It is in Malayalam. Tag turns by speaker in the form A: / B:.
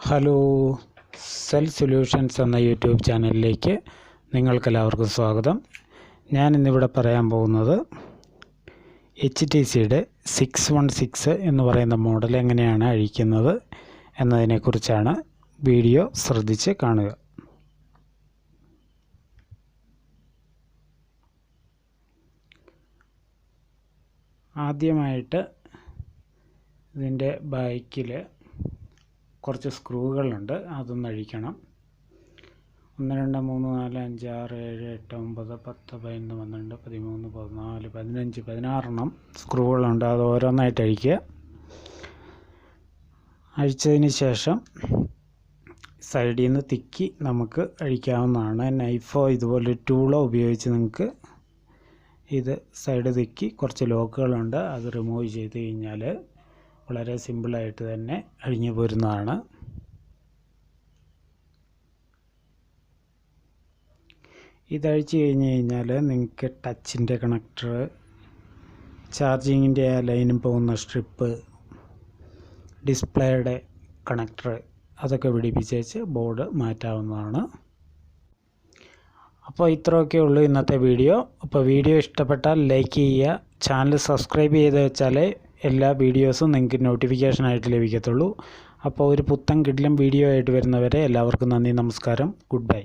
A: ഹലോ, സെൽ സൊല്യൂഷൻസ് എന്ന യൂട്യൂബ് ചാനലിലേക്ക് നിങ്ങൾക്കെല്ലാവർക്കും സ്വാഗതം. ഞാൻ ഇന്നിവിടെ പറയാൻ പോകുന്നത് HTCയുടെ 616 എന്ന് പറയുന്ന മോഡൽ എങ്ങനെയാണ് അഴിക്കുന്നത് എന്നതിനെക്കുറിച്ചാണ്. വീഡിയോ ശ്രദ്ധിച്ച് കാണുക. ആദ്യമായിട്ട് ഇതിൻ്റെ ബാക്കിൽ കുറച്ച് സ്ക്രൂകളുണ്ട്, അതൊന്ന് അഴിക്കണം. 1 2 3 4 5 6 7 8 9 10 11 12 13 14 15 16 സ്ക്രൂകളുണ്ട്. അത് ഓരോന്നായിട്ട് അഴിക്കുക. അഴിച്ചതിന് ശേഷം സൈഡിൽ നിന്ന് തിക്കി നമുക്ക് അഴിക്കാവുന്നതാണ്. നൈഫോ ഇതുപോലെ ടൂളോ ഉപയോഗിച്ച് നിങ്ങൾക്ക് ഇത് സൈഡ് തിക്കി കുറച്ച് ലോക്കുകളുണ്ട്, അത് റിമൂവ് ചെയ്ത് കഴിഞ്ഞാൽ വളരെ സിമ്പിളായിട്ട് തന്നെ അഴിഞ്ഞു പോരുന്നതാണ്. ഇതഴിച്ച് കഴിഞ്ഞ് കഴിഞ്ഞാൽ നിങ്ങൾക്ക് ടച്ചിൻ്റെ കണക്ടർ, ചാർജിങ്ങിൻ്റെ ലൈനും പോകുന്ന സ്ട്രിപ്പ്, ഡിസ്പ്ലേയുടെ കണക്ടർ അതൊക്കെ പിടിപ്പിച്ചേച്ച് ബോർഡ് മാറ്റാവുന്നതാണ്. അപ്പോൾ ഇത്രയൊക്കെ ഉള്ളൂ ഇന്നത്തെ വീഡിയോ. അപ്പോൾ വീഡിയോ ഇഷ്ടപ്പെട്ടാൽ ലൈക്ക് ചെയ്യുക, ചാനൽ സബ്സ്ക്രൈബ് ചെയ്ത് വെച്ചാലേ എല്ലാ വീഡിയോസും നിങ്ങൾക്ക് നോട്ടിഫിക്കേഷനായിട്ട് ലഭിക്കത്തുള്ളൂ. അപ്പോൾ ഒരു പുത്തൻ കിടിലൻ വീഡിയോ ആയിട്ട് വരുന്നവരെ എല്ലാവർക്കും നന്ദി, നമസ്കാരം, ഗുഡ് ബൈ.